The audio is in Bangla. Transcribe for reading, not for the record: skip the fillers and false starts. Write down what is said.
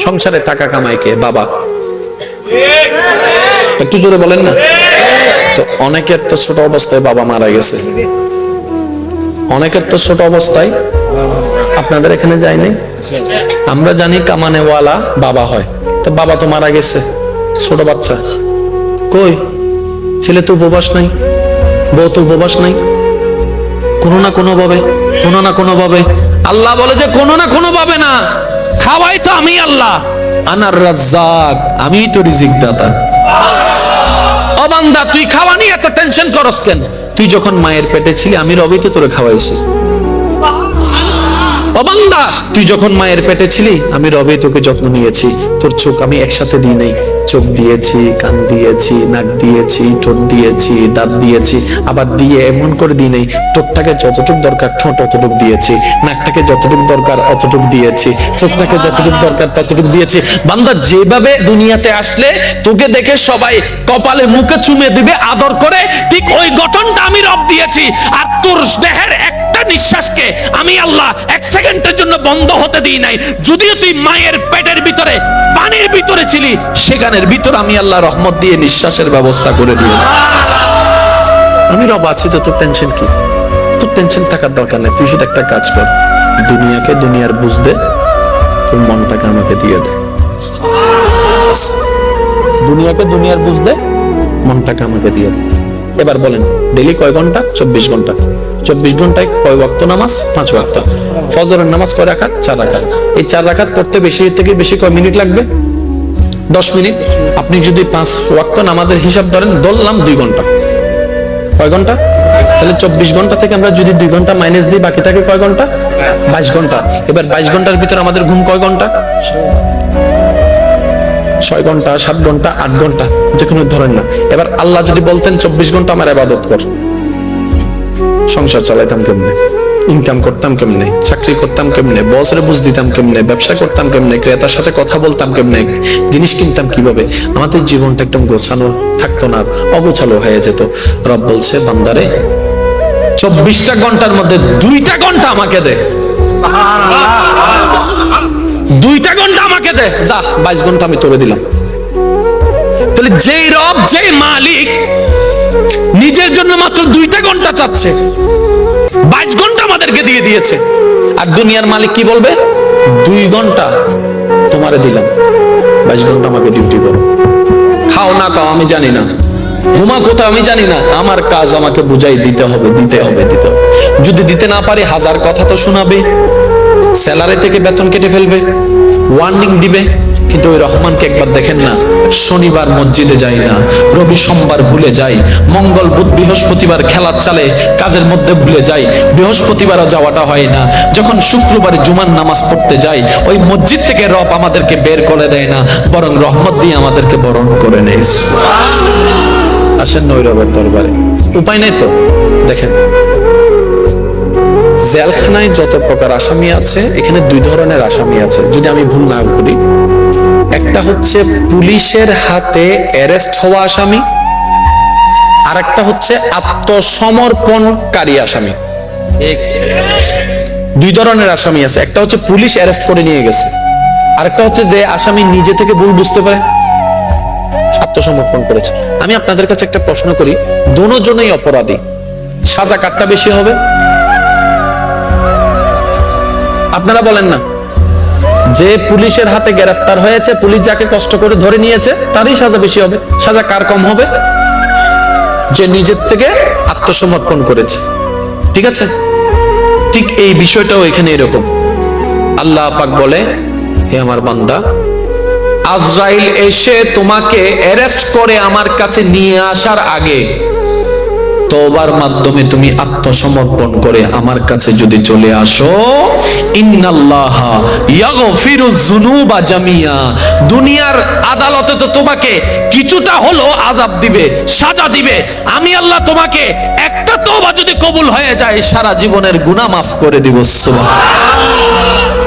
সংসারে টাকা কামায় কে? বাবা। একটু জোরে বলেন না। তো অনেকের তো ছোট অবস্থায় বাবা মারা গেছে, অনেকের তো ছোট অবস্থায়, আপনাদের এখানে যায় নাই? আমরা জানি কামানেওয়ালা বাবা হয়, তো বাবা তো মারা গেছে, ছোট বাচ্চা কই? ছেলে তো উপবাস নাই, বউ তো উপবাস নাই, কোনো না কোনো ভাবে, কোনো না কোনো ভাবে আল্লাহ বলে যে কোনো না কোনো ভাবে না, খাওয়াই তো আমি আল্লাহ, আনার রাজ্জাক, আমি তো রিজিক দাতা। ও বান্দা, তুই খাওয়া নিয়ে এত টেনশন করস কেন? তুই যখন মায়ের পেটে ছিলি আমি রবি তো তোরে খাওয়াইছি। ও বান্দা, তুই যখন মায়ের পেটে ছিলি আমি রবি তোকে যত্ন নিয়েছি। তোর চোখ আমি একসাথে দিই নাই, চোখ দিয়েছি, কান দিয়েছি, নাক দিয়েছি, ঠোঁট দিয়েছি, দাঁত দিয়েছি, আবার দিয়ে এমন করে দিই নাই, ঠোঁটটাকে যতটুকু দরকার ঠোঁট অতটুকু দিয়েছি, নাকটাকে যতটুকু দরকার অতটুকু দিয়েছি, চোখটাকে যতটুকু দরকার ততটুকু দিয়েছি। বান্দা, যেভাবে দুনিয়াতে আসলে তোকে দেখে সবাই কপালে মুখে চুমে দিবে আদর করে, ঠিক ওই গঠনটা আমি রব দিয়েছি। আর তোর দেহের একটা নিঃশ্বাসকে আমি আল্লাহ এক সেকেন্ডের জন্য বন্ধ হতে দিই নাই। যদিও তুই মায়ের পেটের ভিতরে পানির ভিতরে ছিলি, সেখানের ভিতর আমি আল্লাহ রহমত দিয়ে নিঃশ্বাসের ব্যবস্থা করে দিয়েছি। আমি রব আছি, তো তোর টেনশন কি? তোর টেনশন থাকার দরকার নেই। তুই শুধু একটা কাজ কর, দুনিয়াকে দুনিয়ার বুঝ দে, তোর মনটাকে আমাকে দিয়ে দে। দুনিয়াকে দুনিয়ার বুঝ দে, মনটাকে আমাকে দিয়ে দে। এবার বলেন, ডেইলি কয় ঘন্টা? 24 ঘন্টা। 24 ঘন্টায় কয় ওয়াক্ত নামাজ? 5 ওয়াক্ত। ফজরের নামাজ কয় রাকাত? 4 রাকাত। এই 4 রাকাত পড়তে বেশি থেকে বেশি কয় মিনিট লাগবে? 10 মিনিট। আপনি যদি 5 ওয়াক্ত নামাজের হিসাব ধরেন, ধরলাম 2 ঘন্টা। কয় ঘন্টা? তাহলে 24 ঘন্টা থেকে আমরা যদি 2 ঘন্টা মাইনাস দিই, বাকি থাকে কয় ঘন্টা? 22 ঘন্টা। এবার 22 ঘন্টার ভিতরে আমাদের ঘুম কয় ঘন্টা? 6 ঘন্টা, 7 ঘন্টা, 8 ঘন্টা, যে কোনো ধরেন না। এবার আল্লাহ যদি বলতেন 24 ঘন্টা আমার ইবাদত কর, সংসার চালাইতাম কেমনে? ইনকাম করতাম কেমনে? চাকরি করতাম কেমনে? বসরে বুঝ দিতাম কেমনে? ব্যবসা করতাম কেমনে? ক্রেতার সাথে কথা বলতাম কেমনে? জিনিস কিনতাম কিভাবে? আমাদের জীবনটা একদম গোছানো থাকতো না, অগোছালো হয়ে যেত। রব বলছে, বান্দারে 24টা ঘন্টার মধ্যে 2টা ঘন্টা আমাকে দে, 2টা ঘন্টা আমাকে দে, যা 22 ঘন্টা আমি তোরে দিলাম। তাহলে যেই রব, যেই মালিক নিজের জন্য মাত্র 2টা ঘন্টা চাচ্ছে, 22 ঘন্টা আমাদেরকে দিয়ে দিয়েছে। আর দুনিয়ার মালিক কি বলবে? 2 ঘন্টা তোমারে দিলাম, 22 ঘন্টা আমাকে ডিউটি করো। খাও না খাও আমি জানি না, ঘুমা কোথাও আমি জানি না, আমার কাজ আমাকে বুঝাই দিতে হবে, দিতে হবে, দিতে হবে। যদি দিতে না পারি 1000 কথা তো শোনাবে, স্যালারি থেকে বেতন কেটে ফেলবে, ওয়ার্নিং দিবে। কিন্তু ওই রহমানকে একবার দেখেন না, শনিবার মসজিদে যাই না, রবি সোমবার ভুলে যাই, মঙ্গল বুধ বৃহস্পতিবার খেলার চালে কাজের মধ্যে ভুলে যাই, বৃহস্পতিবারও যাওয়াটা হয় না। যখন শুক্রবারে জুমার নামাজ পড়তে যাই, ওই মসজিদ থেকে রব আমাদেরকে বের করে দেয় না, বরং রহমত দিয়ে আমাদেরকে বরণ করে নেয়। আসেন নই রবের দরবারে, উপায় নেই তো। দেখেন, জেলখানায় যত প্রকার আসামি আছে, এখানে 2 ধরনের আসামি আছে যদি আমি ভুল না করি। একটা হচ্ছে পুলিশের হাতে অ্যারেস্ট হওয়া আসামি, আর একটা হচ্ছে আত্মসমর্পণকারী আসামি। 2 ধরনের আসামি আছে। একটা হচ্ছে পুলিশ অ্যারেস্ট করে নিয়ে গেছে, আর একটা হচ্ছে যে আসামি নিজে থেকে ভুল বুঝতে পারে, আত্মসমর্পণ করেছে। আমি আপনাদের কাছে একটা প্রশ্ন করি, দুজনেই অপরাধী, সাজা কাটটা বেশি হবে? আপনারা বলেন না। যে পুলিশের হাতে গ্রেফতার হয়েছে, পুলিশ যাকে কষ্ট করে ধরে নিয়েছে, তারই সাজা বেশি হবে। সাজা কার কম হবে? যে নিজের থেকে আত্মসমর্পণ করেছে। ঠিক আছে? ঠিক এই বিষয়টাও এখানে এরকম। আল্লাহ পাক বলে, হে আমার বান্দা, আজরাইল এসে তোমাকে অ্যারেস্ট করে আমার কাছে নিয়ে আসার আগে তওবার মাধ্যমে তুমি আত্মসমর্পণ করে আমার কাছে যদি চলে আসো, ইন্নাল্লাহা ইয়াগফিরুয যুনুবা জামিয়া, দুনিয়ার আদালতে তো তোমাকে কিছুটা হলো আযাব দিবে, সাজা দিবে। আমি আল্লাহ তোমাকে একটা তওবা যদি কবুল হয়ে যায়, সারা জীবনের গুনাহ মাফ করে দিব। সুবহানাল্লাহ।